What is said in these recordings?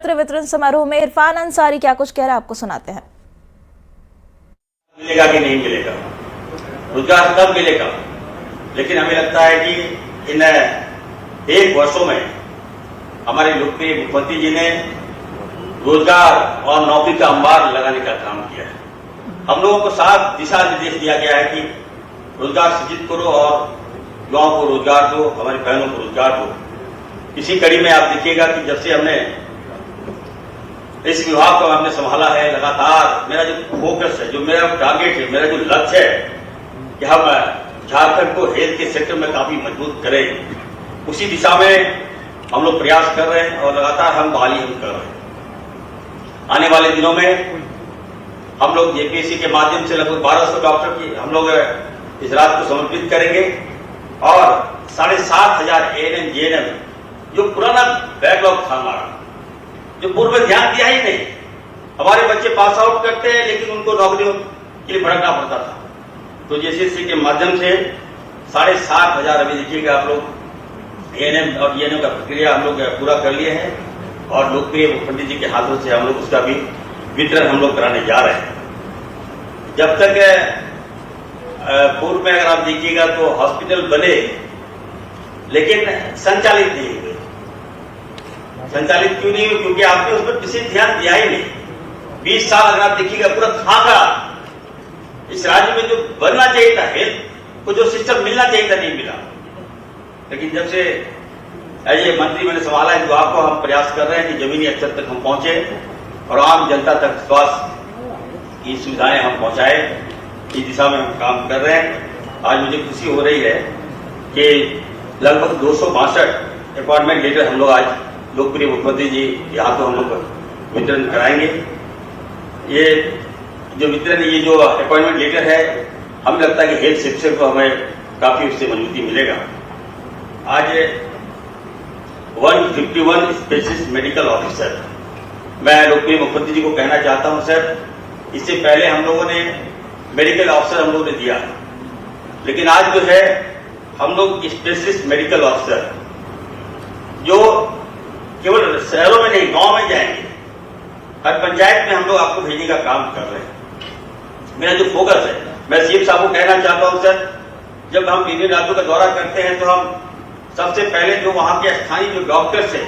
वितरण समारोह में इरफान अंसारी क्या कुछ कह रहे हैं आपको सुनाते हैं। मिलेगा कि नहीं मिलेगा, रोजगार कब मिलेगा, लेकिन हमें लगता है कि इन 1 वर्षों में हमारे लोकप्रिय मुख्यमंत्री जी ने रोजगार और नौकरी का अंबार लगाने का काम किया है। हम लोगों को साफ दिशा निर्देश दिया गया है कि रोजगार सृजित करो और युवाओं को रोजगार दो, हमारी बहनों को रोजगार दो। इसी कड़ी में आप देखिएगा कि जब से हमने इस विभाग को हमने संभाला है, लगातार मेरा जो फोकस है, जो मेरा टारगेट है, मेरा जो लक्ष्य है कि हम झारखंड को हेल्थ के सेक्टर में काफी मजबूत करें, उसी दिशा में हम लोग प्रयास कर रहे हैं और लगातार हम बहाली कर रहे हैं। आने वाले दिनों में हम लोग जेपीएससी के माध्यम से लगभग 1200 डॉक्टर की हम लोग इस रात को समर्पित करेंगे और 7,500 एएनएम जेएनएम जो पुराना बैकलॉग था हमारा, जो पूर्व में ध्यान दिया ही नहीं, हमारे बच्चे पास आउट करते हैं लेकिन उनको नौकरियों के लिए भटकना पड़ता था, तो जेसीसी के माध्यम से 7,500 अभी देखिएगा आप लोग एएनएम और डीएनएम का प्रक्रिया हम लोग पूरा कर लिए हैं और लोकप्रिय मुख्यमंत्री जी के हाथों से हम लोग उसका भी वितरण हम लोग कराने जा रहे हैं। जब तक पूर्व में अगर आप देखिएगा तो हॉस्पिटल बने लेकिन संचालित नहीं हुए। संचालित क्यों नहीं हुए? क्योंकि आपने उस पर विशेष ध्यान दिया ही नहीं। 20 साल अगर आप देखिएगा पूरा खाका इस राज्य में जो बनना चाहिए था, हेल्थ को जो सिस्टम मिलना चाहिए था, नहीं मिला। लेकिन जब से एज ए मंत्री मैंने संभाला है, जो आपको हम प्रयास कर रहे हैं कि जमीनी स्तर तक हम पहुंचे और आम जनता तक स्वास्थ्य की सुविधाएं हम पहुंचाए, इस दिशा में हम काम कर रहे हैं। आज मुझे खुशी हो रही है कि लगभग 262 अपॉइंटमेंट लेटर हम लोग आज लोकप्रिय मुख्यमंत्री जी यहाँ तो हम लोग वितरण कराएंगे। ये जो वितरण, ये जो अपॉइंटमेंट लेटर है, हमें लगता है कि हेल्थ सेक्टर को हमें काफी उससे मजबूती मिलेगा। आज 151 स्पेशलिस्ट मेडिकल ऑफिसर, मैं लोकप्रिय मुख्यमंत्री जी को कहना चाहता हूं सर, इससे पहले हम लोगों ने मेडिकल ऑफिसर हम लोगों ने दिया, लेकिन आज जो है हम लोग स्पेशलिस्ट मेडिकल ऑफिसर जो केवल शहरों में नहीं, गांव में जाएंगे, हर पंचायत में हम लोग आपको भेजने का काम कर रहे हैं। मेरा जो फोकस है, मैं सीएम साहब को कहना चाहता हूं सर, जब हम विभिन्न राज्यों का दौरा करते हैं तो हम सबसे पहले जो वहां के स्थानीय जो डॉक्टर्स हैं,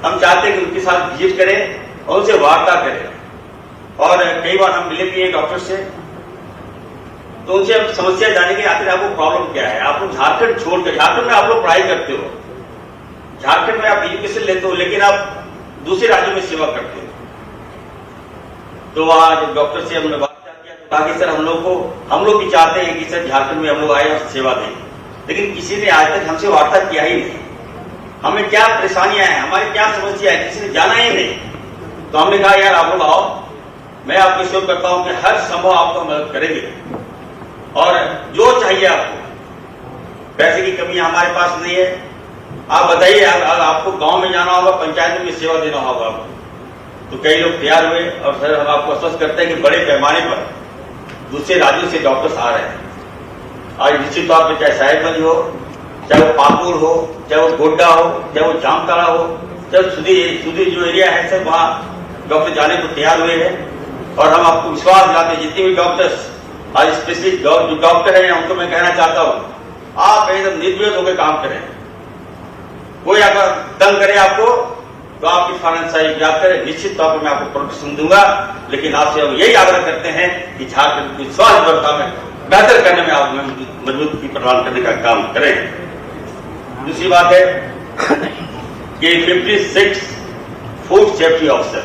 हम चाहते हैं कि उनके साथ विजिट करें और उनसे वार्ता करें। और कई बार हम मिले भी हैं डॉक्टर से, तो उनसे हम समस्या जाने की, आखिर आपको प्रॉब्लम क्या है। आप लोग झारखंड छोड़कर, झारखंड में आप लोग पढ़ाई करते हो, झारखंड में आप एजुकेशन लेते हो, लेकिन आप दूसरे राज्यों में सेवा करते हो। तो वहां जब डॉक्टर से हमने बात किया तो कहा कि सर हम लोग भी चाहते हैं कि सर झारखंड में हम लोग आए और सेवा दें, लेकिन किसी ने आज तक हमसे वार्ता किया ही नहीं। हमें क्या परेशानियां हैं, हमारी क्या समस्या है, किसी ने जाना ही नहीं। तो हमने कहा यार आप लोग आओ, मैं आपको श्योर करता हूं कि हर संभव आपको मदद करेंगे और जो चाहिए आपको, पैसे की कमी हमारे पास नहीं है। आप बताइए, आपको गांव में जाना होगा, पंचायत में सेवा देना होगा आपको, तो कई लोग तैयार हुए और सर हम आपको आश्वस्त करते हैं कि बड़े पैमाने पर दूसरे राज्यों से डॉक्टर्स आ रहे हैं। आज निश्चित तौर पर चाहे साहेबगंज हो, चाहे वो पाकुड़ हो, चाहे वो गोड्डा हो, चाहे वो जामताड़ा हो, चाहे सुधी जो एरिया है सर, वहां डॉक्टर जाने को तैयार हुए हैं। और हम आपको विश्वास दिलाते हैं, जितने भी डॉक्टर्स आज स्पेशलिस्ट जो डॉक्टर हैं उनको मैं कहना चाहता हूं, आप एकदम निर्भय होकर काम करें। कोई अगर तंग करे आपको तो आप इरफान अंसारी याद करें, निश्चित तौर पर मैं आपको प्रोटेक्शन दूंगा। लेकिन आपसे हम यही आग्रह करते हैं कि झारखंड की स्वास्थ्य व्यवस्था में बेहतर करने में आप मजबूती प्रदान करने का काम करें। दूसरी बात है कि 56 फूड सेफ्टी ऑफिसर,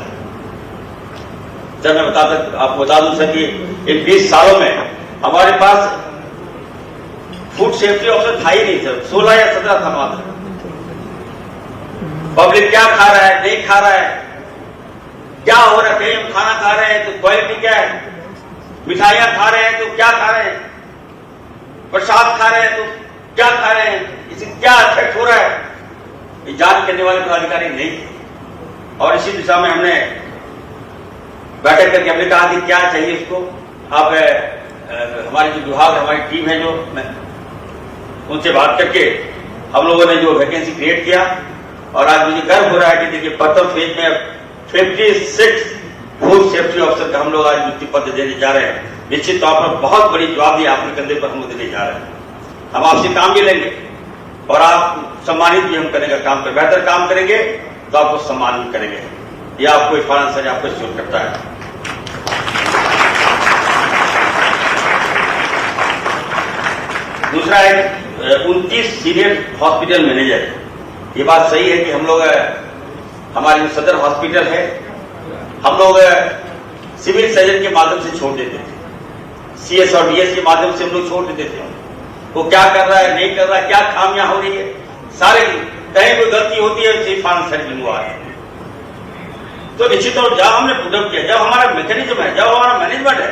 जब मैं आपको बता दूं सर कि इन 20 सालों में हमारे पास फूड सेफ्टी ऑफिसर था ही नहीं सर, 16 या 17 था मात्र। पब्लिक क्या खा रहा है, नहीं खा रहा है, क्या हो रहा है, कहीं हम खाना खा रहे हैं तो क्वालिटी क्या है, मिठाइयां खा रहे हैं तो क्या खा रहे हैं, प्रसाद खा रहे हैं तो क्या खा रहे हैं, इससे क्या इफेक्ट हो रहा है, ये जांच करने वाले अधिकारी नहीं थे। और इसी दिशा में हमने बैठक करके हमने कहा कि क्या चाहिए इसको। आप हमारे जो विभाग, हमारी टीम है, जो उनसे बात करके हम लोगों ने जो वैकेंसी क्रिएट किया और आज मुझे गर्व हो रहा है कि देखिए प्रथम फेज में 56 फूड सेफ्टी ऑफिसर का हम लोग आज नियुक्ति पत्र देने जा रहे हैं। निश्चित तौर पर बहुत बड़ी जवाबदेही आपके कंधे पर हम लोग देने जा रहे हैं। हम आपसे काम भी लेंगे और आप सम्मानित भी हम करने का काम कर, बेहतर काम करेंगे तो आपको सम्मान भी करेंगे। यह आपको इरफान अंसारी आपको श्योर करता है। दूसरा है 29 सीनियर हॉस्पिटल मैनेजर। ये बात सही है कि हम लोग हमारे सदर हॉस्पिटल है, हम लोग सिविल सर्जन के माध्यम से छोड़ देते थे, CS और DS के माध्यम से हम लोग छोड़ देते थे। वो क्या कर रहा है नहीं कर रहा है, क्या खामियां हो रही है, सारे कहीं कोई गलती होती है इरफान अंसारी जिम्मेवार है। तो निश्चित तौर जब हमने पुटअप किया, जब हमारा मैकेनिज्म है, जब हमारा मैनेजमेंट है,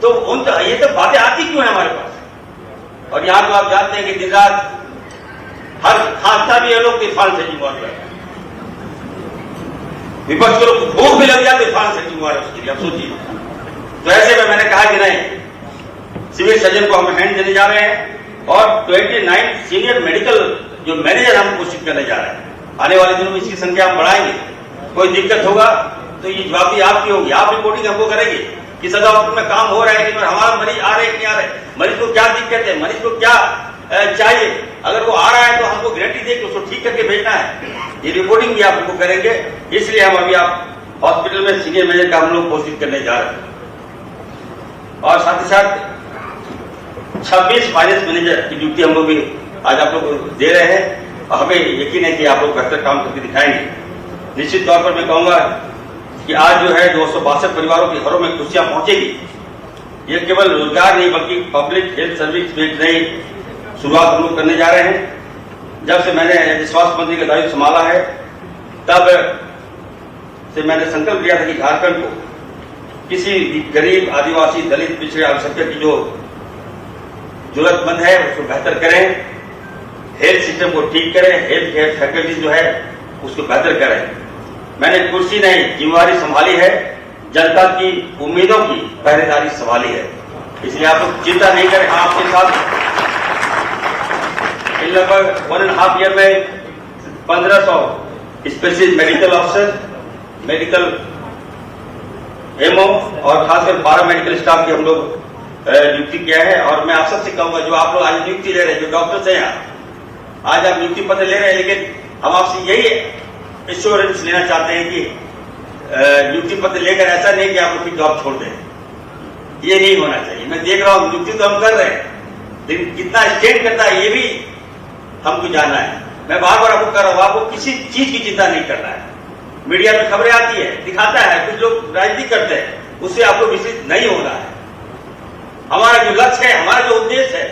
तो उन ये तो बातें आती क्यों है हमारे पास। और यहाँ तो आप जानते हैं कि दिन रात हर खांसता भी है लोग तो इरफान अंसारी जिम्मेवार है। विपक्ष को भूख भी लग जाए तो इरफान अंसारी जिम्मेवार है उसके लिए। आप सोचिए। तो ऐसे में मैंने कहा कि नहीं, सिविल सर्जन को हम हैंड देने जा रहे हैं और 29 सीनियर मेडिकल जो मैनेजर हम घोषित करने जा रहे हैं। आने वाले दिनों में इसकी संख्या हम बढ़ाएंगे। कोई दिक्कत होगा तो ये जवाबदेही आपकी होगी, आप रिपोर्टिंग हमको करेंगे कि सदर हॉस्पिटल में काम हो रहा है कि हमारा मरीज आ रहे हैं कि नहीं आ रहे, मरीज को क्या दिक्कत है, मरीज को क्या चाहिए। अगर वो आ रहा है तो हमको गारंटी दे कि उसको ठीक करके भेजना है। ये रिपोर्टिंग भी आप हमको करेंगे। इसलिए हम अभी आप हॉस्पिटल में सीनियर मैनेजर का हम लोग घोषित करने जा रहे हैं। और साथ ही साथ 26 फाइनेंस मैनेजर की ड्यूटी हम लोग भी आज आप लोग दे रहे हैं और हमें यकीन है कि आप लोग बेहतर काम करके दिखाएंगे। निश्चित तौर पर मैं कहूंगा कि आज जो है 262 परिवारों के घरों में खुशियां पहुंचेगी। ये केवल रोजगार नहीं बल्कि पब्लिक हेल्थ सर्विस में एक नई शुरुआत हम लोग करने जा रहे हैं। जब से मैंने स्वास्थ्य मंत्री का दायित्व संभाला है तब से मैंने संकल्प लिया था कि झारखंड को किसी भी गरीब, आदिवासी, दलित, पिछड़े, अल्पसंख्यक की जो जरूरतमंद है उसको बेहतर करें, हेल्थ सिस्टम को ठीक करें, हेल्थ केयर फैकल्टी जो है उसको बेहतर करें। मैंने कुर्सी नहीं जिम्मेवारी संभाली है, जनता की उम्मीदों की पहरेदारी संभाली है। इसलिए आप लोग चिंता नहीं करें। आपके साथ लगभग 1.5 ईयर में 1500 specialist medical officer, medical MO और खासकर 12 मेडिकल स्टाफ की हम लोग नियुक्ति किया है। और मैं आप सबसे कहूंगा जो आप लोग आज नियुक्ति ले रहे हैं, जो डॉक्टर्स हैं यहाँ आज आप नियुक्ति पत्र ले रहे हैं, लेकिन हम आपसे यही एश्योरेंस लेना चाहते हैं कि नियुक्ति पत्र लेकर ऐसा नहीं कि आप लोग जॉब छोड़ दें। ये नहीं होना चाहिए। मैं देख रहा हूं नियुक्ति तो हम कर रहे हैं, लेकिन कितना स्टेट करता है ये भी हमको जानना है। मैं बार बार आपको कर रहा हूं, आपको किसी चीज की चिंता नहीं करना है। मीडिया में खबरें आती है, दिखाता है, कुछ लोग राजनीति करते हैं, उससे आपको विचलित नहीं होना है। हमारा जो लक्ष्य है, हमारा जो उद्देश्य है,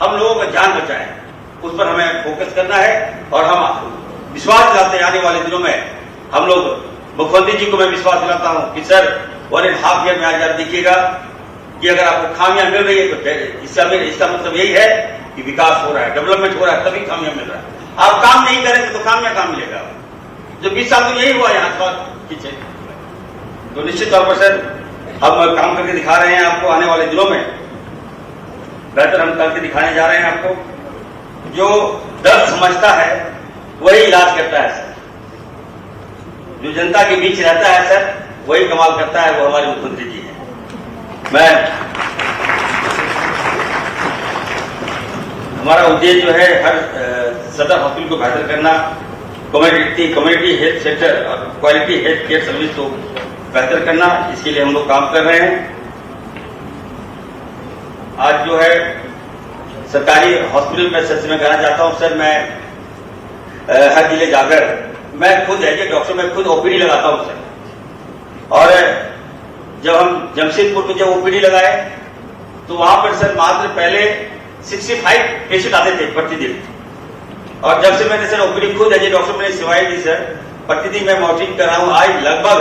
हम लोगों का जान बचाएं, उस पर हमें फोकस करना है। और हम विश्वास दिलाते हैं आने वाले दिनों में हम लोग, मुख्यमंत्री जी को मैं विश्वास दिलाता हूं कि सर 1.5 ईयर में आज आप देखिएगा कि अगर आपको खामियां मिल रही है तो इसका मतलब यही है कि विकास हो रहा है, डेवलपमेंट हो रहा है, तभी खामियां मिल रहा है। आप काम नहीं करेंगे तो खामियां कहां मिलेगा। जो 20 साल तो यही हुआ यहाँ पीछे। तो निश्चित तौर पर सर हम काम करके दिखा रहे हैं आपको। आने वाले दिनों में बेहतर हम करके दिखाने जा रहे हैं आपको। जो दर्द समझता है वही इलाज करता है सर, जो जनता के बीच रहता है सर वही कमाल करता है, वो हमारे मुख्यमंत्री जी हैं। मैं हमारा उद्देश्य जो है हर सदर हॉस्पिटल को बेहतर करना, कम्युनिटी हेल्थ सेक्टर और क्वालिटी हेल्थ केयर सर्विस को बेहतर करना, इसके लिए हम लोग काम कर रहे हैं। आज जो है सरकारी हॉस्पिटल में सर से मैं कहना चाहता हूं सर, मैं हर जिले जाकर मैं खुद एज ए डॉक्टर मैं खुद ओपीडी लगाता हूं सर। और जब हम जमशेदपुर में जब ओपीडी लगाए तो वहां पर सर मात्र पहले 65 पेशेंट आते थे प्रतिदिन। और जब से मैंने सर ओपीडी खुद एज ए डॉक्टर मैंने सेवाएं दी सर, प्रतिदिन मैं मॉनिटरिंग कर रहा हूं। आज लगभग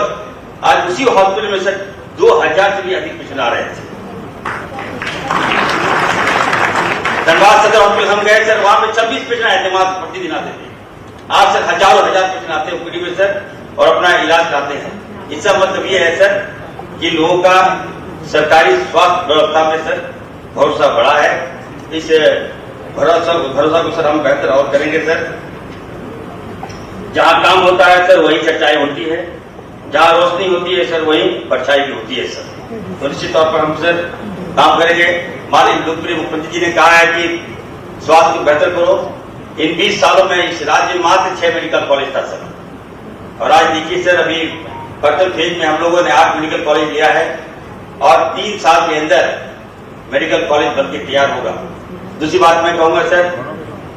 आज उसी हॉस्पिटल में सर 2000 से भी अधिक पेशेंट आ रहे थे। धनबाद सदर हॉस्पिटल हम गए सर, वहां पे 26 पेशेंट आए थे, वहां प्रतिदिन आते थे। आज सर हजारों पेशेंट आते हैं ओपीडी में सर और अपना इलाज कराते हैं। इसका मतलब ये है सर कि लोगों का सरकारी स्वास्थ्य व्यवस्था में सर भरोसा बढ़ा है। इस भरोसा को सर हम बेहतर और करेंगे सर। जहां काम होता है सर वही चर्चाएं होती है। जहाँ रोशनी होती है सर वहीं परछाई भी होती है सर। तो निश्चित तौर पर हम सर काम करेंगे। माननीय लोकप्रिय मुख्यमंत्री जी ने कहा है कि स्वास्थ्य को बेहतर करो। इन 20 सालों में इस राज्य में मात्र 6 मेडिकल कॉलेज था सर, और आज देखिए सर अभी प्रथम फेज में हम लोगों ने 8 मेडिकल कॉलेज लिया है और 3 साल के अंदर मेडिकल कॉलेज बनके तैयार होगा। दूसरी बात मैं कहूंगा सर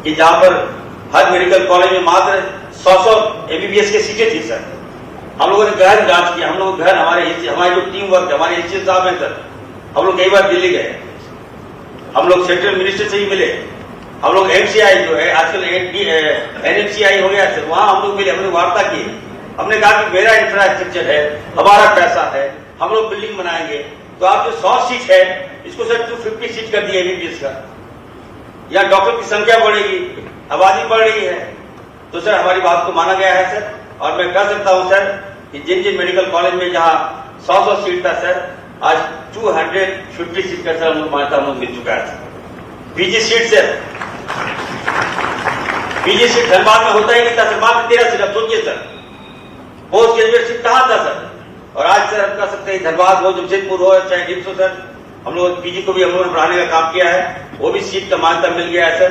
कि जहां पर हर मेडिकल कॉलेज में मात्र 100 एमबीबीएस की सीटें थी सर, हम लोगों ने गहन जांच की। हम लोग घर हमारी जो टीम वर्क हमारे एसडीएम साहब हैं सर, हम लोग कई बार दिल्ली गए, हम लोग सेंट्रल मिनिस्टर से ही मिले, हम लोग एमसीआई जो है आजकल एनएमसीआई हो गया सर, वहां हम लोग मिले, हमने वार्ता की। हमने कहा कि मेरा इंफ्रास्ट्रक्चर है, हमारा पैसा है, हम लोग बिल्डिंग बनाएंगे, तो आप जो 100 सीट है इसको सर 250 सीट कर दिए एमबीबीएस का। यहाँ डॉक्टर की संख्या बढ़ेगी, आबादी बढ़ रही है, तो सर हमारी बात को माना गया है सर। और मैं कह सकता हूं सर कि जिन जिन मेडिकल कॉलेज में जहां 100 सीट था सर, आज 250 सीट का सर हम लोग मान्यता हम लोग मिल चुका है sir. PG seat sir, PG seat Dhanbad में होता ही नहीं था सर, मात्र 13 सीट। अब सोचिए सर पोस्ट ग्रेजुएट सीट कहां था सर, और आज सर हम कह सकते हैं धनबाद हो, जमशेदपुर हो, चाहे डिप्स हो सर, हम लोग पीजी को भी हम लोगों ने बढ़ाने का काम किया है, वो भी सीट का मान्यता मिल गया है सर।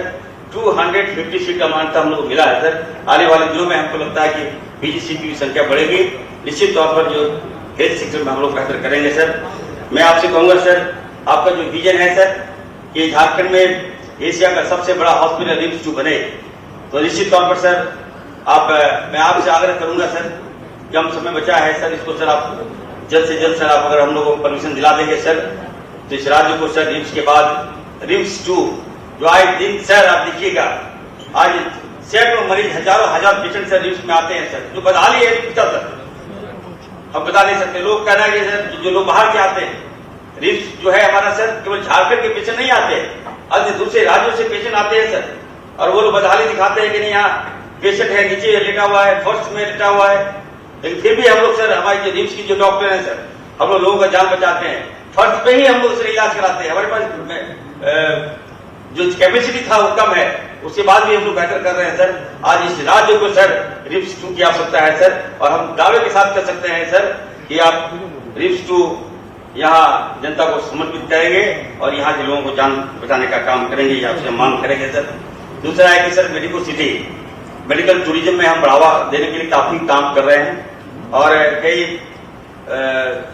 250 सीट का मान्यता हम लोग को मिला है सर। आने वाले दिनों में हमको लगता है कि पीजी सीट की संख्या बढ़ेगी। निश्चित तौर पर जो हेल्थ सेक्टर में हम लोग बेहतर करेंगे सर। मैं आपसे कहूंगा सर, आपका जो विजन है सर कि झारखंड में एशिया का सबसे बड़ा हॉस्पिटल रिम्स 2 बने, तो निश्चित तौर पर सर मैं आपसे आग्रह करूंगा सर कि हम समय बचा है सर, इसको सर आप जल्द से जल्द सर आप अगर हम लोगों को परमिशन दिला देंगे सर, तो इस राज्य को सर रिम्स के बाद रिम्स 2 जो आए दिन सर आप देखिएगा, आज सैकड़ों मरीज हजार पेशेंट सर रिम्स में आते हैं सर, जो बदहाली है पूछा सर, हम बता नहीं सकते। लोग कहना है कि सर जो लोग बाहर के आते हैं, रिम्स जो है हमारा सर केवल झारखंड के पेशेंट नहीं आते, अन्य दूसरे राज्यों से पेशेंट आते हैं सर, और वो लोग बदहाली दिखाते हैं कि नहीं यहाँ पेशेंट है नीचे लेटा हुआ है, फर्स्ट में लेटा हुआ है, लेकिन फिर भी हम लोग सर हमारे जो रिम्स की जो डॉक्टर हैं सर, हम लोग लोगों का जान बचाते हैं, फर्स्ट पे ही हम लोग सर इलाज कराते हैं। हमारे पास जो कैपेसिटी था वो कम है, उसके बाद भी हम लोग बेहतर कर रहे हैं सर। आज इस राज्य को सर रिम्स 2 की आवश्यकता है सर, और हम दावे के साथ कर सकते हैं सर कि आप रिम्स 2 यहाँ जनता को समर्पित करेंगे और यहाँ के लोगों को जान बचाने का काम करेंगे, या उससे मांग करेंगे सर। दूसरा है कि sir medical city, medical tourism में हम बढ़ावा देने के लिए काफी काम कर रहे हैं, और कई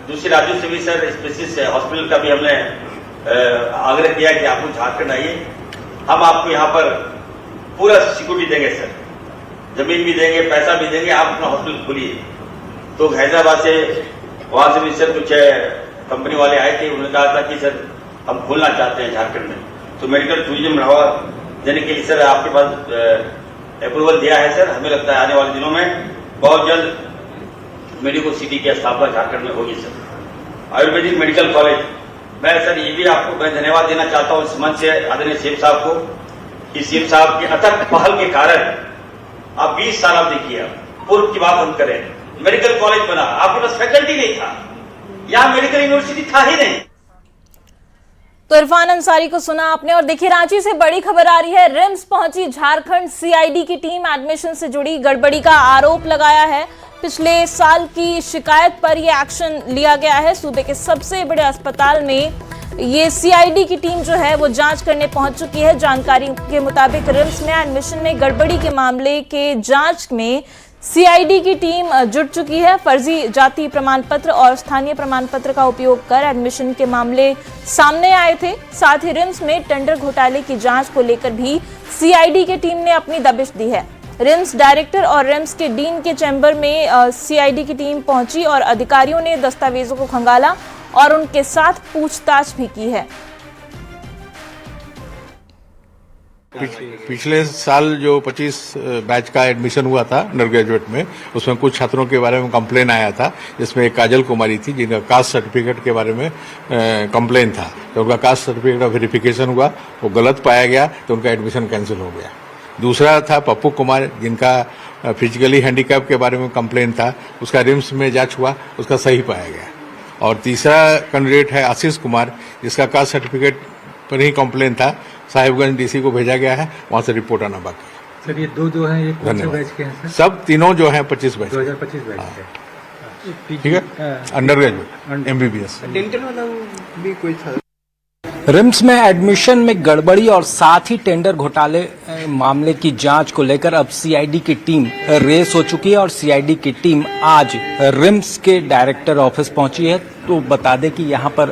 दूसरे राज्यों से भी सर स्पेशलिस्ट हॉस्पिटल का भी हमने आग्रह किया कि आप लोग झारखंड आइए, हम आपको यहाँ पर पूरा सिक्योरिटी देंगे सर, जमीन भी देंगे, पैसा भी देंगे, आप अपना हॉस्पिटल खोलिए। तो हैदराबाद से वहां से भी सर कुछ कंपनी वाले आए थे, उन्होंने कहा था कि सर हम खोलना चाहते हैं झारखंड में, तो मेडिकल टूरिज्म बढ़ावा देने के लिए सर आपके पास अप्रूवल दिया है सर। हमें लगता है आने वाले दिनों में बहुत जल्द मेडिकल सिटी की स्थापना झारखंड में होगी सर। आयुर्वेदिक मेडिकल कॉलेज, मैं सर ये भी आपको मैं धन्यवाद देना चाहता हूँ इस मंच से आदरणीय सीएम साहब को, कि सीएम साहब के अथक पहल के कारण आप 20 साल आप देखिए, पूर्व की बात हम करें, मेडिकल कॉलेज बना, आपके पास फैकल्टी नहीं था, यहाँ मेडिकल यूनिवर्सिटी था ही नहीं। तो इरफान अंसारी को सुना आपने। और देखिए रांची से बड़ी खबर आ रही है, रिम्स पहुंची झारखंड सीआईडी की टीम, एडमिशन से जुड़ी गड़बड़ी का आरोप लगाया है। पिछले साल की शिकायत पर यह एक्शन लिया गया है। सूबे के सबसे बड़े अस्पताल में ये सीआईडी की टीम जो है वो जांच करने पहुंच चुकी है। जानकारी के मुताबिक रिम्स में एडमिशन में गड़बड़ी के मामले के जांच में सीआईडी की टीम जुट चुकी है। फर्जी जाति प्रमाण पत्र और स्थानीय प्रमाण पत्र का उपयोग कर एडमिशन के मामले सामने आए थे। साथ ही रिम्स में टेंडर घोटाले की जांच को लेकर भी सीआईडी की टीम ने अपनी दबिश दी है। रिम्स डायरेक्टर और रिम्स के डीन के चैम्बर में सीआईडी की टीम पहुंची और अधिकारियों ने दस्तावेजों को खंगाला और उनके साथ पूछताछ भी की है। पिछले साल जो 25 बैच का एडमिशन हुआ था अंडर ग्रेजुएट में, उसमें कुछ छात्रों के बारे में कंप्लेन आया था, जिसमें एक काजल कुमारी थी जिनका कास्ट सर्टिफिकेट के बारे में कंप्लेन था। तो उनका कास्ट सर्टिफिकेट का वेरिफिकेशन हुआ, वो गलत पाया गया, तो उनका एडमिशन कैंसिल हो गया। दूसरा था पप्पू कुमार, जिनका फिजिकली हैंडीकैप के बारे में कंप्लेन था, उसका रिम्स में जांच हुआ, उसका सही पाया गया। और तीसरा कैंडिडेट है आशीष कुमार, जिसका कास्ट सर्टिफिकेट पर ही कंप्लेन था, साहिबगंज डीसी को भेजा गया है, वहां से रिपोर्ट आना बाकी है। सर ये दो जो है ये कौन से बैच के हैं सर? सब तीनों जो हैं 25 बैच 2025 बैच के। ठीक है, अंडर ग्रेजुएट MBBS। डेंटल वाला भी कोई था। रिम्स में एडमिशन में गड़बड़ी और साथ ही टेंडर घोटाले मामले की जांच को लेकर अब सीआईडी की टीम रेस हो चुकी है और सीआईडी की टीम आज रिम्स के डायरेक्टर ऑफिस पहुंची है। तो बता दें कि यहाँ पर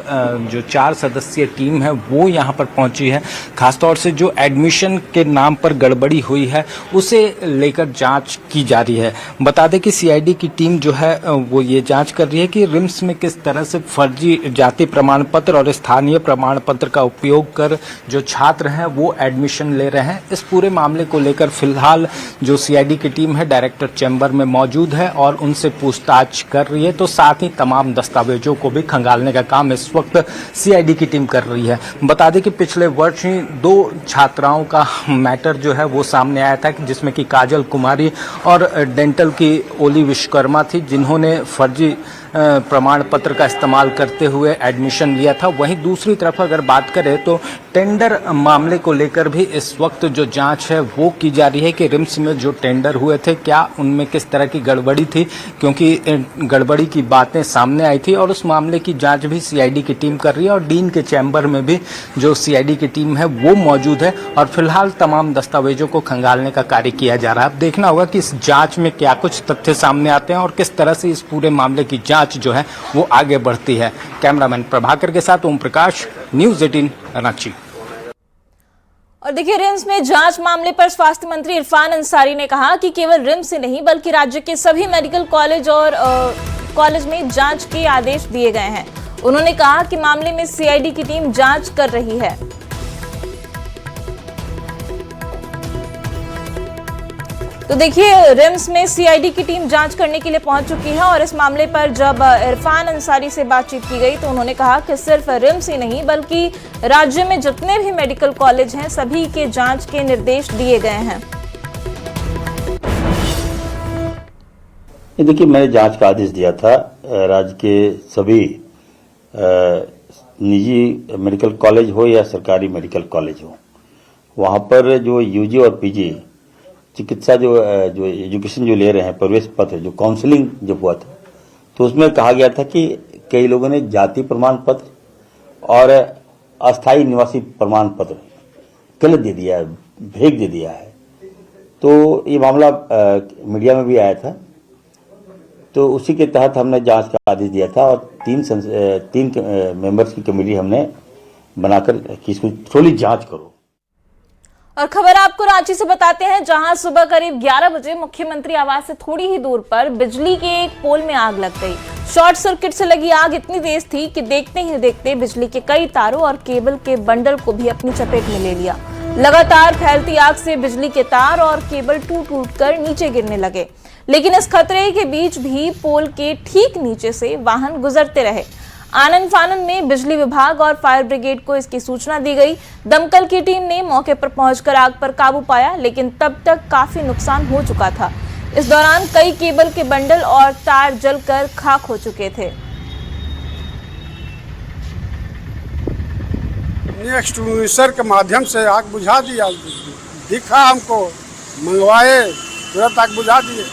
जो 4 सदस्यीय टीम है वो यहाँ पर पहुंची है। खासतौर से जो एडमिशन के नाम पर गड़बड़ी हुई है उसे लेकर जांच की जा रही है। बता दें कि सीआईडी की टीम जो है वो ये जांच कर रही है कि रिम्स में किस तरह से फर्जी जाति प्रमाण पत्र और स्थानीय प्रमाण पत्र का उपयोग कर जो छात्र हैं वो एडमिशन ले रहे हैं। इस पूरे मामले को लेकर फिलहाल जो सीआईडी की टीम है डायरेक्टर चैम्बर में मौजूद है और उनसे पूछताछ कर रही है। तो साथ ही तमाम दस्तावेजों को भी खंगालने का काम इस वक्त सीआईडी की टीम कर रही है। बता दें कि पिछले वर्ष ही 2 छात्राओं का मैटर जो है वो सामने आया था जिसमें कि काजल कुमारी और डेंटल की ओली विश्वकर्मा थी जिन्होंने फर्जी प्रमाण पत्र का इस्तेमाल करते हुए एडमिशन लिया था। वहीं दूसरी तरफ अगर बात करें तो टेंडर मामले को लेकर भी इस वक्त जो जांच है वो की जा रही है कि रिम्स में जो टेंडर हुए थे क्या उनमें किस तरह की गड़बड़ी थी, क्योंकि गड़बड़ी की बातें सामने आई थी और उस मामले की जांच भी सीआईडी की टीम कर रही है और डीन के चैम्बर में भी जो सीआईडी की टीम है वो मौजूद है और फिलहाल तमाम दस्तावेजों को खंगालने का कार्य किया जा रहा है। अब देखना होगा कि इस जांच में क्या कुछ तथ्य सामने आते हैं और किस तरह से इस पूरे मामले की जांच जो है वो आगे बढ़ती है। कैमरामैन प्रभाकर के साथ ओम प्रकाश, न्यूज़ 18 रांची। और देखिए, रिम्स में जांच मामले पर स्वास्थ्य मंत्री इरफान अंसारी ने कहा कि केवल रिम्स से नहीं बल्कि राज्य के सभी मेडिकल कॉलेज और कॉलेज में जांच के आदेश दिए गए हैं। उन्होंने कहा कि मामले में सीआईडी की टीम जांच कर रही है। तो देखिए, रिम्स में सीआईडी की टीम जांच करने के लिए पहुंच चुकी है और इस मामले पर जब इरफान अंसारी से बातचीत की गई तो उन्होंने कहा कि सिर्फ रिम्स ही नहीं बल्कि राज्य में जितने भी मेडिकल कॉलेज हैं सभी के जांच के निर्देश दिए गए हैं। देखिए, मैंने जांच का आदेश दिया था राज्य के सभी निजी मेडिकल कॉलेज हो या सरकारी मेडिकल कॉलेज हो, वहां पर जो यूजी और पीजी चिकित्सा जो एजुकेशन जो ले रहे हैं, प्रवेश पत्र जो काउंसलिंग जब हुआ था तो उसमें कहा गया था कि कई लोगों ने जाति प्रमाण पत्र और अस्थायी निवासी प्रमाण पत्र गलत दे दिया है, भेज दे दिया है। तो ये मामला मीडिया में भी आया था, तो उसी के तहत हमने जांच का आदेश दिया था और 3 मेंबर्स की कमेटी हमने बनाकर कि इसको थोड़ी जांच करो। और खबर आपको रांची से बताते हैं, जहां सुबह करीब 11 बजे मुख्यमंत्री आवास से थोड़ी ही दूर पर बिजली के एक पोल में आग लग गई। शॉर्ट सर्किट से लगी आग इतनी तेज थी कि देखते ही देखते बिजली के कई तारों और केबल के बंडल को भी अपनी चपेट में ले लिया। लगातार फैलती आग से बिजली के तार और केबल टूट कर नीचे गिरने लगे, लेकिन इस खतरे के बीच भी पोल के ठीक नीचे से वाहन गुजरते रहे। आनन फानन में बिजली विभाग और फायर ब्रिगेड को इसकी सूचना दी गई। दमकल की टीम ने मौके पर पहुंचकर आग पर काबू पाया, लेकिन तब तक काफी नुकसान हो चुका था। इस दौरान कई केबल के बंडल और तार जलकर खाक हो चुके थे। एक्सटिंग्विशर के माध्यम से आग बुझा दिया, दिखा हमको, मंगवाए, तुरंत आग बुझा दिए।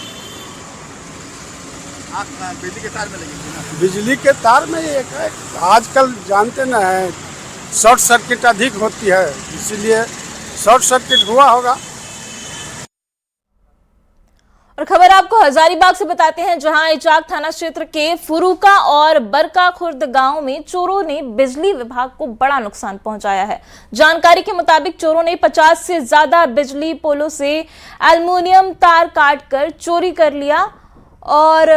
बिजली के तार में लगी थी ना? बिजली के तार में एक है, आजकल जानते न हैं शॉर्ट सर्किट अधिक होती है, इसीलिए शॉर्ट सर्किट हुआ होगा। और खबर आपको हजारीबाग से बताते हैं, जहां इचाक थाना क्षेत्र के फुरुका और बरका खुर्द गांव में चोरों ने बिजली विभाग को बड़ा नुकसान पहुंचाया है। जानकारी के मुताबिक चोरों ने 50 से ज्यादा बिजली पोलों से एल्युमिनियम तार काटकर चोरी कर लिया और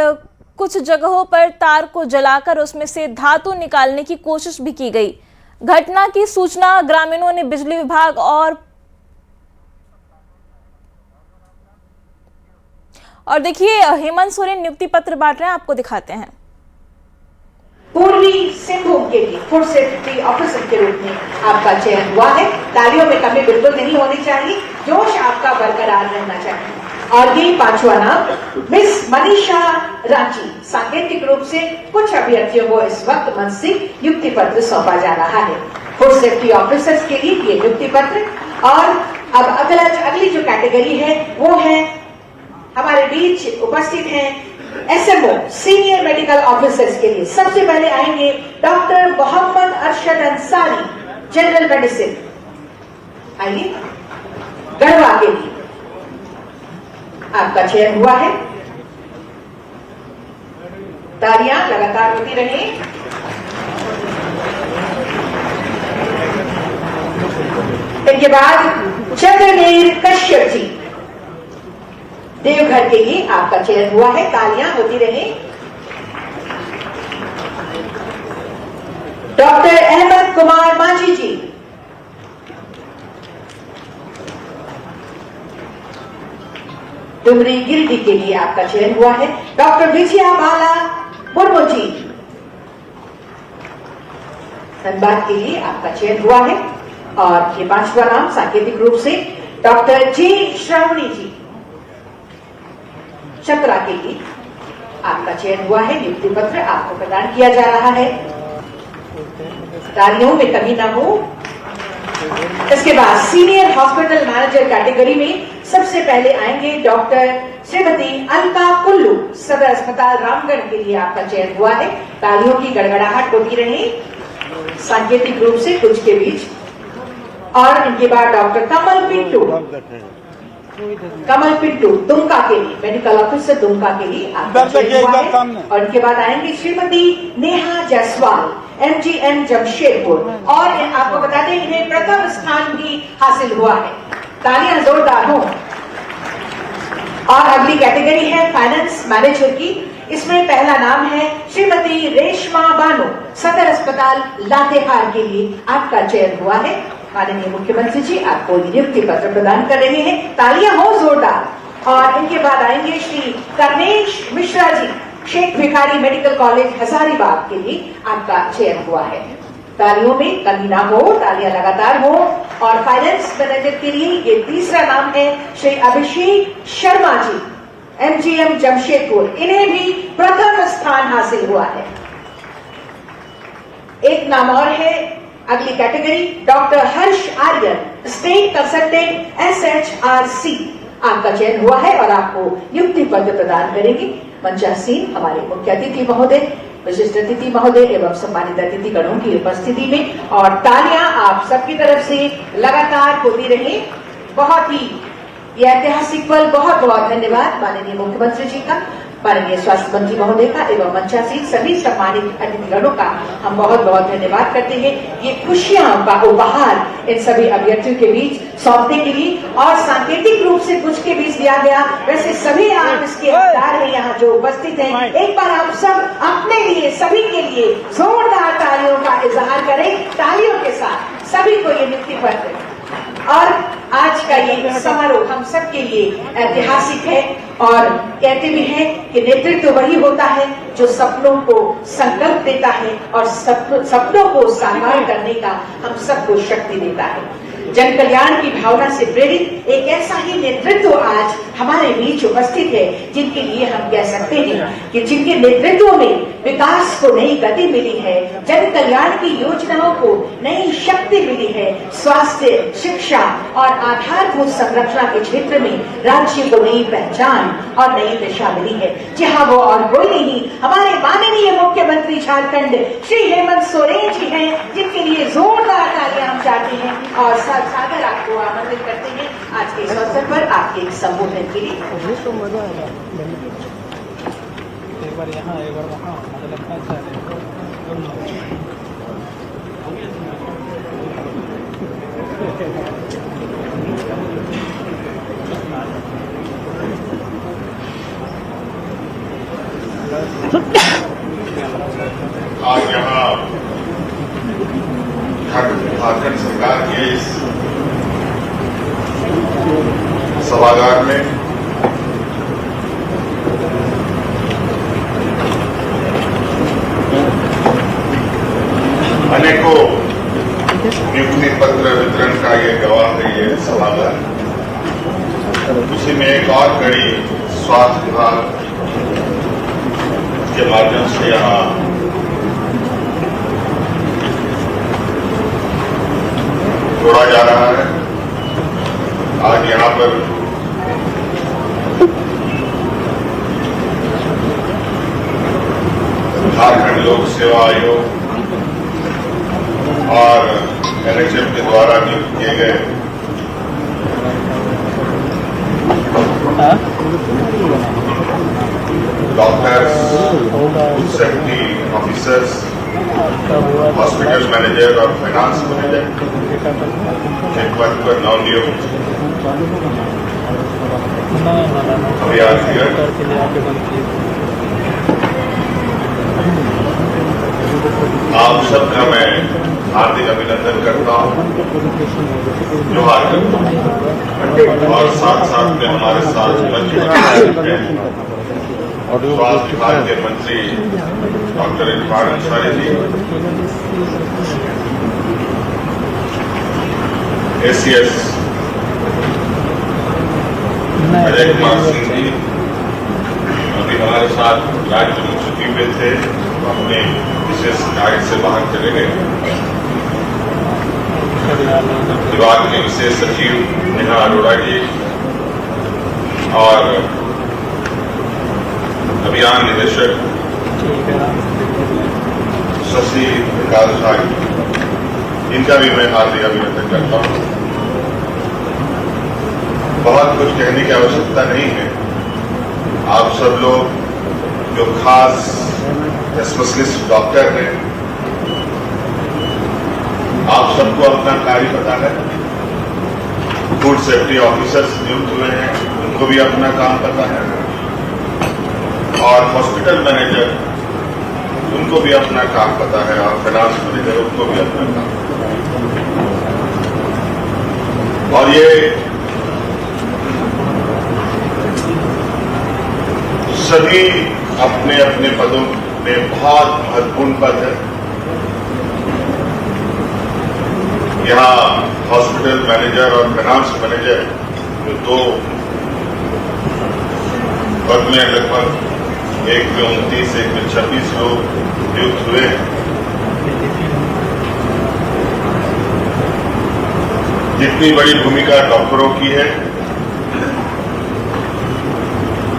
कुछ जगहों पर तार को जलाकर उसमें से धातु निकालने की कोशिश भी की गई। घटना की सूचना ग्रामीणों ने बिजली विभाग और देखिए, हेमंत सोरेन नियुक्ति पत्र बांट रहे हैं, आपको दिखाते हैं। पूर्वी सिंहभूम के लिए फूड सेफ्टी ऑफिसर के रूप में आपका चयन हुआ है। तालियों में कमी बिल्कुल नहीं होनी चाहिए, जोश आपका बरकरार रहना चाहिए। और ये 5वां नाम मिस मनीषा रांची। सांकेतिक रूप से कुछ अभ्यर्थियों को इस वक्त मंच से नियुक्ति पत्र सौंपा जा रहा है। फूड सेफ्टी ऑफिसर्स के लिए ये नियुक्ति पत्र। और अब अगली जो कैटेगरी है वो है, हमारे बीच उपस्थित हैं SMO सीनियर मेडिकल ऑफिसर्स के लिए सबसे पहले आएंगे doctor Mohammad Arshad Ansari, general medicine. आइए, गढ़वा के लिए आपका चयन हुआ है। तालियां लगातार होती रहे। इनके बाद चंद्रनील कश्यप जी, देवघर के लिए आपका चयन हुआ है। तालियां होती रहे। डॉक्टर अहमद कुमार मांझी जी, डुमरी गिरिडीह के लिए आपका चयन हुआ है। डॉक्टर विजया बाला मुर्मू जी, धनबाद के लिए आपका चयन हुआ है। और ये पांचवा नाम सांकेतिक रूप से डॉक्टर जे श्रावणी जी, चतरा के लिए आपका चयन हुआ है। नियुक्ति पत्र आपको प्रदान किया जा रहा है। तालियों में कमी न हो। इसके बाद सीनियर हॉस्पिटल मैनेजर कैटेगरी में सबसे पहले आएंगे डॉक्टर श्रीमती अलका कुल्लू, सदर अस्पताल रामगढ़ के लिए आपका चयन हुआ है। तालियों की गड़गड़ाहट होती रहे सांकेतिक रूप से कुछ के बीच। और इनके बाद डॉक्टर कमल पिंटू दुमका के लिए, मेडिकल ऑफिसर दुमका के लिए आपका चयन हुआ है। और इनके बाद आएंगे श्रीमती नेहा जायसवाल, MGM जमशेदपुर। और आपको बता दें इन्हें प्रथम स्थान भी हासिल हुआ है। तालियां जोरदार हो। और अगली कैटेगरी है फाइनेंस मैनेजर की। इसमें पहला नाम है श्रीमती रेशमा बानो, सदर अस्पताल लातेहार के लिए आपका चयन हुआ है। माननीय मुख्यमंत्री जी आपको नियुक्ति पत्र प्रदान कर रहे हैं। तालियां हो जोरदार। और इनके बाद आएंगे श्री कर्णेश मिश्रा जी, शेख भिखारी मेडिकल कॉलेज हजारीबाग के लिए आपका चयन हुआ है। तालियों में कमी ना हो, तालियां लगातार हो। और फाइनेंस मैनेजर के लिए ये तीसरा नाम है श्री अभिषेक शर्मा जी, MGM जमशेदपुर। इन्हें भी प्रथम स्थान हासिल हुआ है। एक नाम और है, अगली कैटेगरी डॉक्टर हर्ष आर्यन, स्टेट कंसल्टेंट SHRC, आपका चयन हुआ है और आपको नियुक्ति पत्र प्रदान करेंगे। मंचासीन हमारे मुख्य अतिथि महोदय, विशिष्ट अतिथि महोदय एवं सम्मानित अतिथि गणों की उपस्थिति में। और तालियां आप सबकी तरफ से लगातार होती रही। बहुत ही ये ऐतिहासिक पल। बहुत बहुत धन्यवाद माननीय मुख्यमंत्री जी का, माननीय स्वास्थ्य मंत्री महोदय का एवं मंचासीन सभी सम्मानित अतिथिगणों का हम बहुत बहुत धन्यवाद करते हैं। ये खुशियां का उपहार इन सभी अभ्यर्थियों के बीच सौंपने के लिए और सांकेतिक रूप से कुछ के बीच दिया गया। वैसे सभी आप इसके हकदार हैं यहाँ जो उपस्थित हैं। एक बार आप सब अपने लिए, सभी के लिए जोरदार तालियों का इजहार करें। तालियों के साथ सभी को ये नियुक्ति पत्र। और आज का ये समारोह हम सब के लिए ऐतिहासिक है। और कहते भी हैं कि नेतृत्व वही होता है जो सपनों को संकल्प देता है और सपनों को साकार करने का हम सबको शक्ति देता है। जन कल्याण की भावना से प्रेरित एक ऐसा ही नेतृत्व आज हमारे बीच उपस्थित है, जिनके लिए हम कह सकते हैं कि जिनके नेतृत्व में विकास को नई गति मिली है, जन कल्याण की योजनाओं को नई शक्ति मिली है, स्वास्थ्य, शिक्षा और आधारभूत संरचना के क्षेत्र में राज्य को नई पहचान और नई दिशा मिली है। जहाँ वो और कोई नहीं, हमारे माननीय मुख्यमंत्री झारखंड श्री हेमंत सोरेन जी हैं, जिनके लिए जोरदार तालियां हम चाहते हैं। और सागर आपको आमंत्रित करते हैं आज के इस अवसर पर आपके संबोधन के लिए। एक बार यहाँ एक बार वहाँ, मुझे लगता है आज यहाँ झारखंड सरकार के इस सभागार में अनेकों नियुक्ति पत्र वितरण का ये गवाह है ये सभागार। उसी में एक और कड़ी स्वास्थ्य विभाग के माध्यम से यहाँ जोड़ा जा रहा है। आज यहाँ पर झारखंड लोक सेवा आयोग और NHM के द्वारा नियुक्त किए गए doctors, food safety officers, hospital manager और फाइनेंस मैनेजर के पद पर नवनियुक्त अभियान आप सबका मैं हार्दिक अभिनंदन करता हूँ, जोहार करता हूँ और साथ साथ में हमारे साथ स्वास्थ्य विभाग के मंत्री डॉक्टर इरफान अंसारी जी, ACS अजय कुमार सिंह जी अभी हमारे साथ राज्य मुख्य सचिव में थे, अपने विशेष कार्य से बाहर चले गए। विभाग के विशेष सचिव नेहा अरोड़ा जी और अभियान निदेशक शशि प्रकाश झा, इनका भी मैं हार्दिक अभिनंदन करता हूँ। बहुत कुछ कहने की आवश्यकता नहीं है, आप सब लोग जो खास स्पेशलिस्ट डॉक्टर हैं, आप सबको अपना कार्य पता है। फूड सेफ्टी ऑफिसर्स नियुक्त हुए हैं, उनको भी अपना काम पता है और हॉस्पिटल मैनेजर, उनको भी अपना काम पता है और फाइनेंस मैनेजर, उनको भी अपना काम पता है। और ये सभी अपने अपने पदों में बहुत महत्वपूर्ण पद है। यहाँ हॉस्पिटल मैनेजर और फाइनेंस मैनेजर जो दो पद में लगभग एक में 29, एक में 26 लोग नियुक्त हुए हैं। जितनी बड़ी भूमिका डॉक्टरों की है,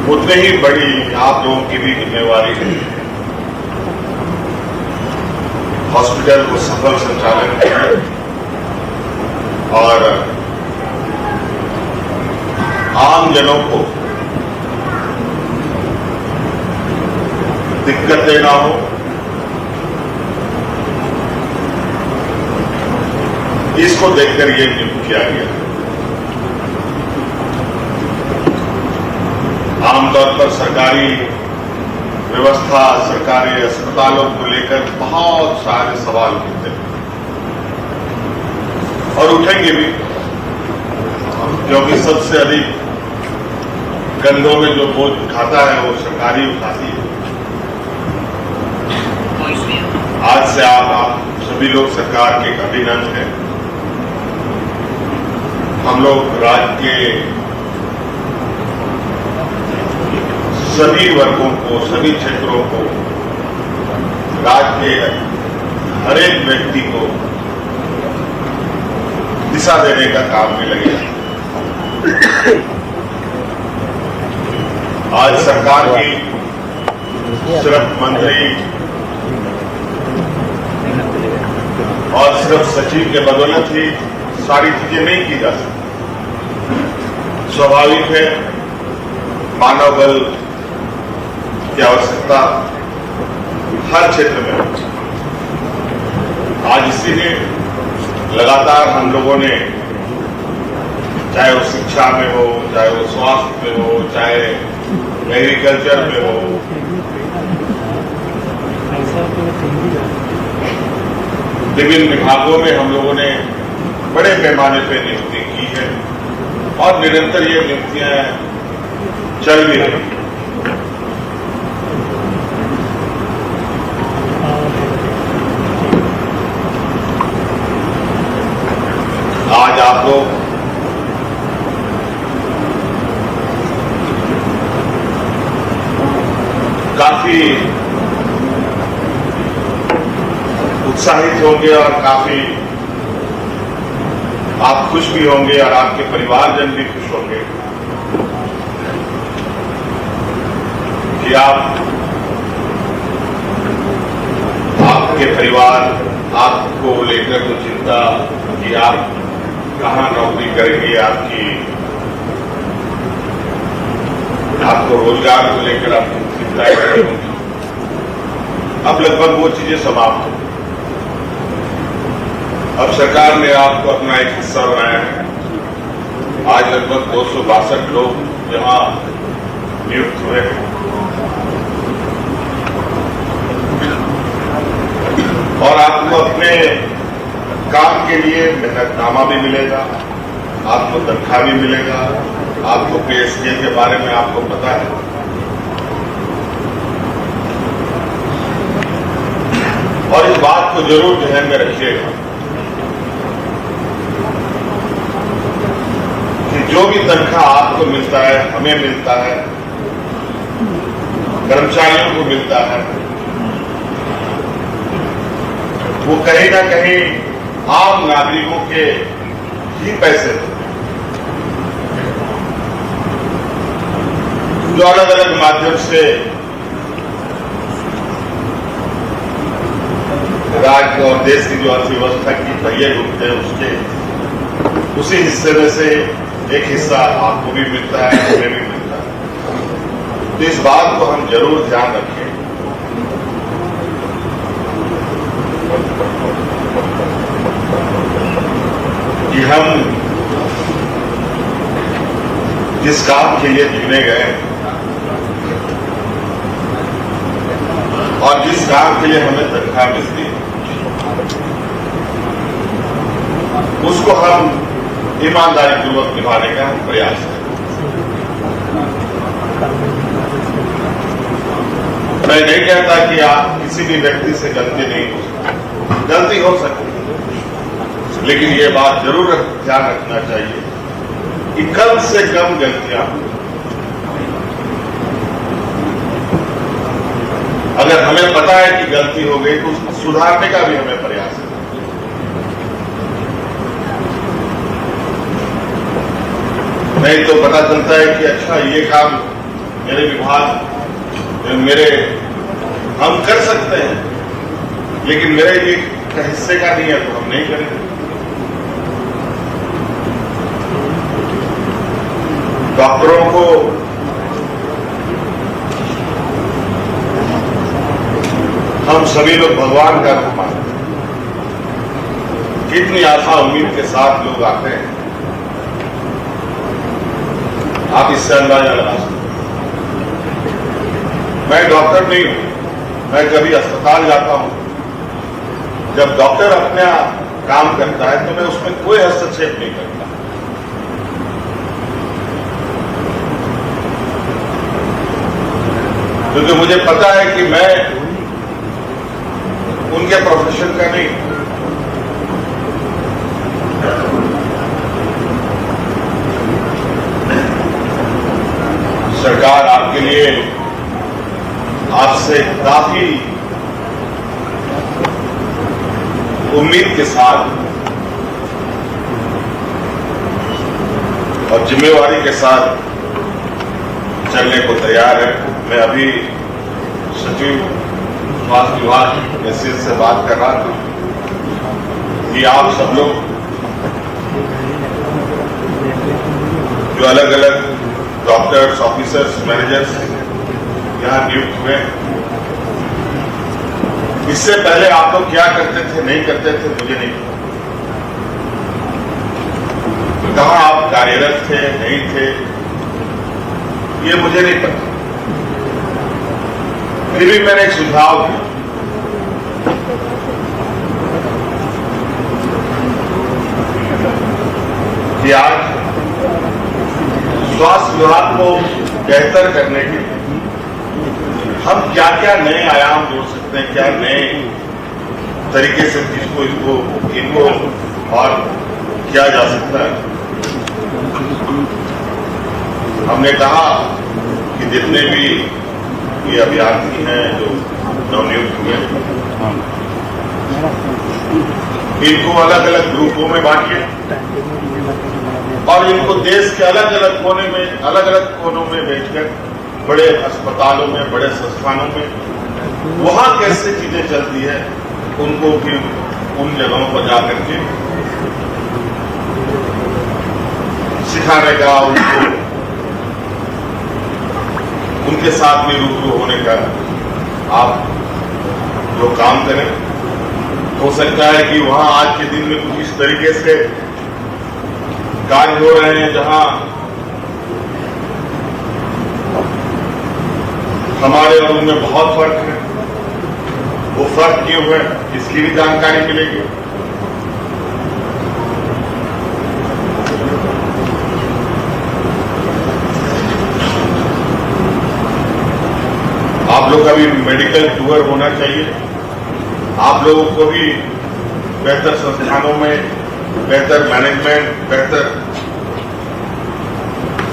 उतनी ही बड़ी आप लोगों की भी जिम्मेवारी है। हॉस्पिटल को सफल संचालन करना और आम जनों को दिक्कतें ना हो, इसको देखकर ये नियुक्त किया गया। आमतौर पर सरकारी व्यवस्था, सरकारी अस्पतालों को लेकर बहुत सारे सवाल उठते हैं और उठेंगे भी, क्योंकि सबसे अधिक कंधों में जो बोझ उठाता है वो सरकारी उठाती है। आज से आप सभी लोग सरकार के कभी अंग हैं। हम लोग राज्य के सभी वर्गों को, सभी क्षेत्रों को, राज्य के हर एक व्यक्ति को दिशा देने का काम में लगे। आज सरकार की सिर्फ मंत्री और सिर्फ सचिव के बदौलत ही सारी चीजें नहीं की जा सकती। स्वाभाविक है, मानव बल की आवश्यकता हर क्षेत्र में है। आज इसीलिए लगातार हम लोगों ने, चाहे वो शिक्षा में हो, चाहे वो स्वास्थ्य में हो, चाहे एग्रीकल्चर में हो, विभिन्न विभागों में हम लोगों ने बड़े पैमाने पर नियुक्ति की है और निरंतर ये नियुक्तियां चल भी रही। आज आप लोग काफी उत्साहित होंगे और काफी आप खुश भी होंगे और आपके परिवारजन भी खुश होंगे कि आप परिवार आपको लेकर तो चिंता कि आप कहाँ नौकरी करेंगे, आपको रोजगार को लेकर आपको चिंताएं करेंगे। अब लगभग वो चीजें समाप्त हो। अब सरकार ने आपको अपना एक हिस्सा बनाया है। आज लगभग 262 लोग यहाँ नियुक्त हुए हैं और आपको अपने काम के लिए मेहनतनामा भी मिलेगा, आपको तनख्वाह भी मिलेगा, आपको पे स्केल के बारे में आपको पता है। और इस बात को जरूर ध्यान में रखिएगा कि जो भी तनख्वाह आपको मिलता है, हमें मिलता है, कर्मचारियों को मिलता है, वो कहीं ना कहीं आम नागरिकों के ही पैसे जो अलग अलग माध्यम से राज्य और देश की जो अर्थव्यवस्था की पहिए घूमते हैं उसके उसी हिस्से में से एक हिस्सा आपको भी मिलता है, हमें भी मिलता है। तो इस बात को हम जरूर ध्यान रखें कि हम जिस काम के लिए चुने गए और जिस काम के लिए हमें तनख्वाह मिलती है उसको हम ईमानदारी पूर्वक निभाने का प्रयास करें। मैं नहीं कहता कि आप किसी भी व्यक्ति से गलती नहीं हो सकती, गलती हो सकती है, लेकिन ये बात जरूर ध्यान रखना चाहिए कि कम से कम गलतियां, अगर हमें पता है कि गलती हो गई तो उसको सुधारने का भी हमें प्रयास है। नहीं तो पता चलता है कि अच्छा ये काम मेरे विभाग हम कर सकते हैं लेकिन मेरे ये हिस्से का नहीं है तो हम नहीं करेंगे। डॉक्टरों को हम सभी लोग भगवान का रूप मानते हैं। कितनी आशा उम्मीद के साथ लोग आते हैं, आप इससे अंदाजा लगा सकते। मैं डॉक्टर नहीं हूं, मैं कभी अस्पताल जाता हूं, जब डॉक्टर अपना काम करता है तो मैं उसमें कोई हस्तक्षेप नहीं करता, क्योंकि मुझे पता है कि मैं उनके प्रोफेशन का नहीं। सरकार आपके लिए आपसे काफी उम्मीद के साथ और जिम्मेवारी के साथ चलने को तैयार है। मैं अभी सचिव स्वास्थ्य विभाग एसएस से बात कर रहा था कि आप सब लोग जो अलग अलग डॉक्टर्स, ऑफिसर्स, मैनेजर्स यहां नियुक्त हुए, इससे पहले आप लोग क्या करते थे, नहीं करते थे, मुझे नहीं पता। कहां आप कार्यरत थे, नहीं थे, ये मुझे नहीं पता। फिर भी मैंने एक सुझाव दिया कि आज स्वास्थ्य विभाग को बेहतर करने के लिए हम क्या क्या नए आयाम जोड़ सकते हैं, क्या नए तरीके से इनको और किया जा सकता है। हमने कहा कि जितने भी ये अभ्यर्थी हैं जो नवनियुक्त हुए, इनको अलग अलग ग्रुपों में बांटिए और इनको देश के अलग अलग कोनों में भेजकर बड़े अस्पतालों में, बड़े संस्थानों में वहां कैसे चीजें चलती है उनको फिर उन जगहों पर जाकर के सिखाने का, उनको उनके साथ में रूबरू होने का आप जो काम करें। हो सकता है कि वहां आज के दिन में कुछ इस तरीके से कार्य हो रहे हैं जहां हमारे और उनमें बहुत फर्क है। वो फर्क क्यों है, इसकी भी जानकारी मिलेगी। आप लोग का भी मेडिकल टूर होना चाहिए। आप लोगों को भी बेहतर संस्थानों में बेहतर मैनेजमेंट, बेहतर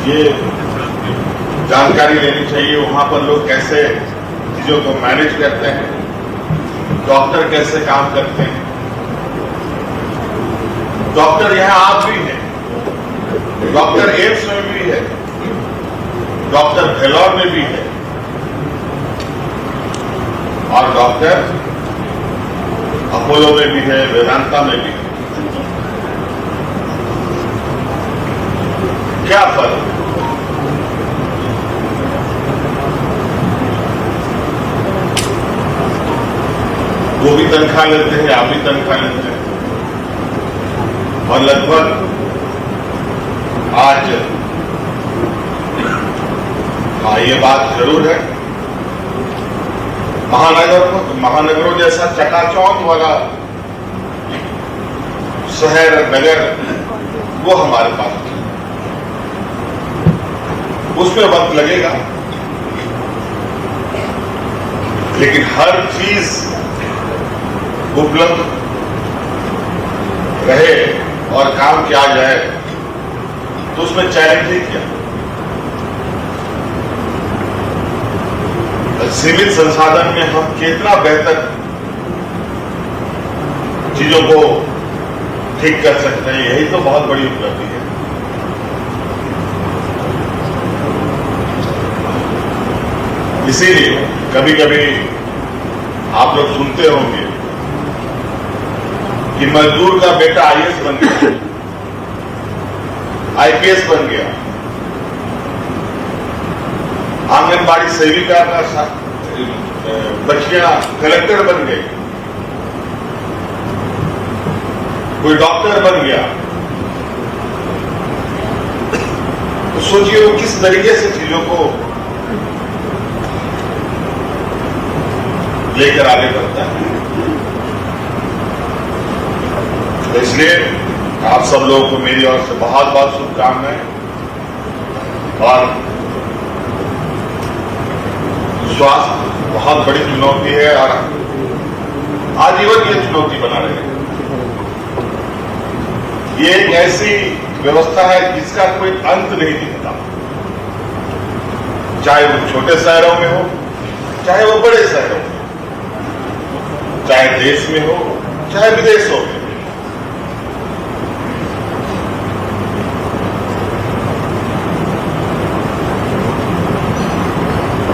ये जानकारी लेनी चाहिए। वहां पर लोग कैसे चीजों को मैनेज करते हैं, डॉक्टर कैसे काम करते हैं। डॉक्टर यहां आप भी हैं, डॉक्टर एम्स में भी है, डॉक्टर भेलौर में भी है, और डॉक्टर अपोलो में भी है, वेदांता में भी है। क्या फर्क है? वो भी तनख्वाह लेते हैं, आप भी तनख्वाह लेते हैं, और लगभग आज हाँ ये बात जरूर है, महानगरों जैसा चकाचौंध वाला शहर नगर वो हमारे पास है। उसमें वक्त लगेगा, लेकिन हर चीज उपलब्ध रहे और काम किया जाए तो उसमें चैलेंज ही क्या। सीमित संसाधन में हम कितना बेहतर चीजों को ठीक कर सकते हैं, यही तो बहुत बड़ी उपलब्धि है। इसीलिए कभी कभी आप लोग सुनते होंगे कि मजदूर का बेटा आईएएस बन गया, आईपीएस बन गया, आंगनबाड़ी सेविका का बच्चियां कलेक्टर बन गई, कोई डॉक्टर बन गया। तो सोचिए वो किस तरीके से चीजों को लेकर आगे बढ़ता है। तो इसलिए आप सब लोगों को मेरी ओर से बहुत बहुत शुभकामनाएं, और स्वास्थ्य बहुत बड़ी चुनौती है और आजीवन ये चुनौती बना रहेगी। ये एक ऐसी व्यवस्था है जिसका कोई अंत नहीं दिखता, चाहे वो छोटे शहरों में हो, चाहे वो बड़े शहरों में, चाहे देश में हो, चाहे विदेशों में।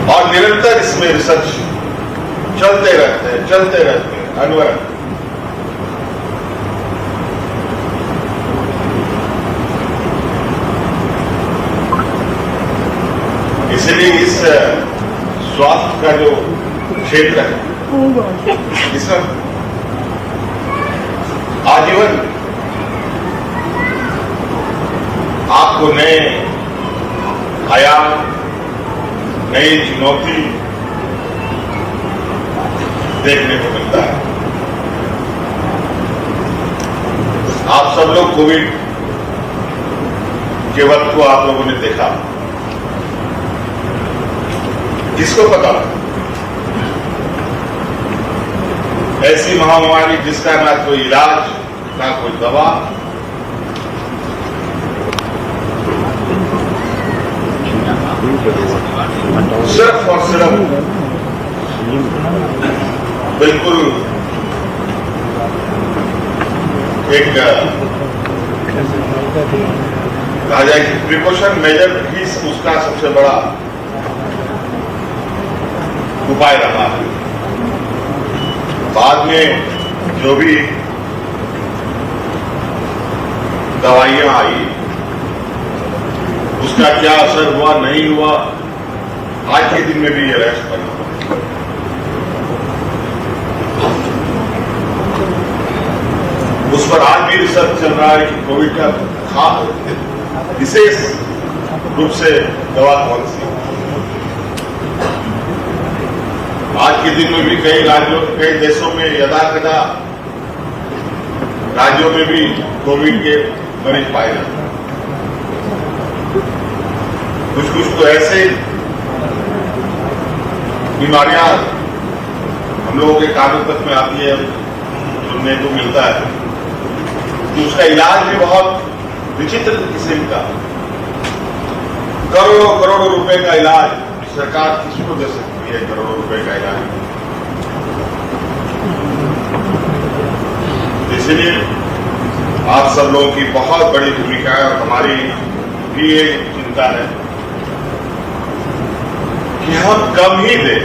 और निरंतर इसमें रिसर्च चलते रहते हैं अनवरत। इसलिए इस स्वास्थ्य का जो क्षेत्र है इसमें आजीवन आपको नए आयाम, नई चुनौती देखने को मिलता है। आप सब लोग कोविड के वक्त को आप लोगों ने देखा, किसको पता ऐसी महामारी जिसका ना कोई इलाज, ना कोई दवा, सिर्फ और सिर्फ बिल्कुल एक कहा जाए कि प्रिकॉशन मेजर ही उसका सबसे बड़ा उपाय रहा है। बाद में जो भी दवाइयां आई उसका क्या असर हुआ नहीं हुआ, आज के दिन में भी ये रेस्ट करना पड़ा। उस पर आज भी रिसर्च चल रहा है कि कोविड का विशेष रूप से दवा कौन सी। आज के दिन में भी कई राज्यों, कई देशों में यदा कदा राज्यों में भी कोविड के मरीज पाए जाते हैं। कुछ कुछ तो ऐसे बीमारियां हम लोगों के कानून तक में आती है, सुनने को मिलता है कि उसका इलाज भी बहुत विचित्र किस्म का, करोड़ों करोड़ों रुपए का इलाज सरकार किसको दे सकती है? करोड़ों रुपए का इलाज। इसलिए आप सब लोगों की बहुत बड़ी भूमिका है और हमारी भी ये चिंता है कि हम कम ही दें,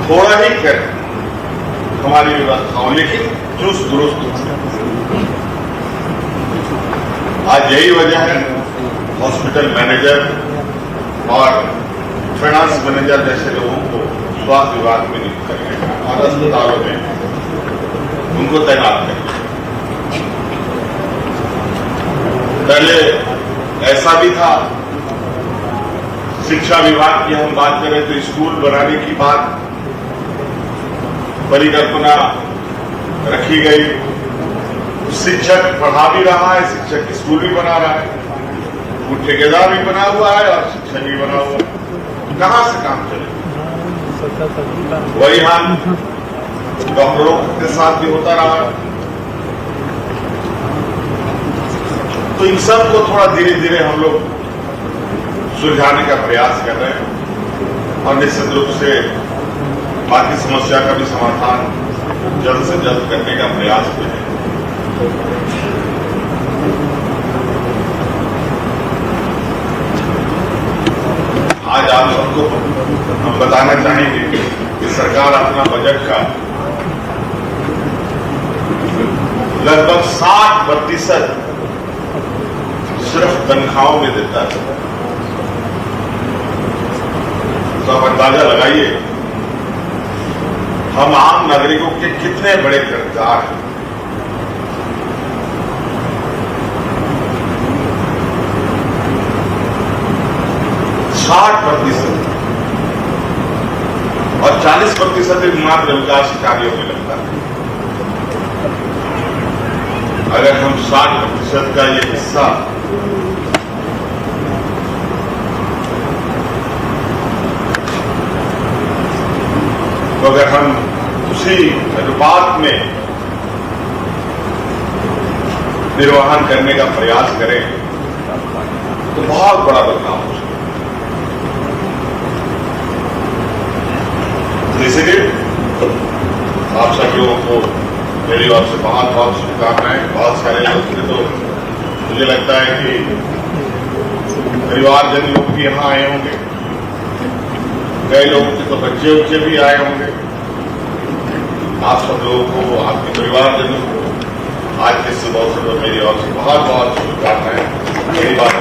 थोड़ा ही करें हमारी व्यवस्थाओं, लेकिन चुस्त दुरुस्त। आज यही वजह है हॉस्पिटल मैनेजर और फाइनेंस मैनेजर जैसे लोगों को स्वास्थ्य विभाग में नियुक्त करने और अस्पतालों में उनको तैनात करने। पहले ऐसा भी था, शिक्षा विभाग की हम बात करें तो स्कूल बनाने की बात परिकल्पना रखी गई, शिक्षक पढ़ा भी रहा है, शिक्षक स्कूल भी बना रहा है, वो ठेकेदार भी बना हुआ है और शिक्षक भी बना हुआ है। कहां से काम चलेगा? वही हाल डॉक्टरों के साथ भी होता रहा है। तो इन सब को थोड़ा धीरे धीरे हम लोग सुलझाने का प्रयास कर रहे हैं और निश्चित रूप से बाकी समस्या का भी समाधान जल्द से जल्द करने का प्रयास भी है। आज आप सबको हम बताना चाहेंगे कि सरकार अपना बजट का लगभग 60% सिर्फ तनख्वाहों में देता है। तो आप अंदाजा लगाइए हम आम नागरिकों के कितने बड़े कर्जदार हैं। और 40% मात्र विकास कार्यों में लगता है। अगर हम 60% का ये हिस्सा तो अगर हम उसी अनुपात में निर्वहन करने का प्रयास करें तो बहुत बड़ा बदलाव हो सकता है। इसलिए आप सब लोगों को मेरी ओर से बहुत बहुत शुभकामनाएं। बहुत सारे लोग थे तो मुझे लगता है कि परिवारजन लोग भी यहाँ आए होंगे, कई लोगों के तो बच्चे उच्चे भी आए होंगे। आप सब लोगों को, आपके परिवारजनों को आज के शुभ अवसर पर मेरी ओर से बहुत बहुत शुभकामनाएं। मेरी बात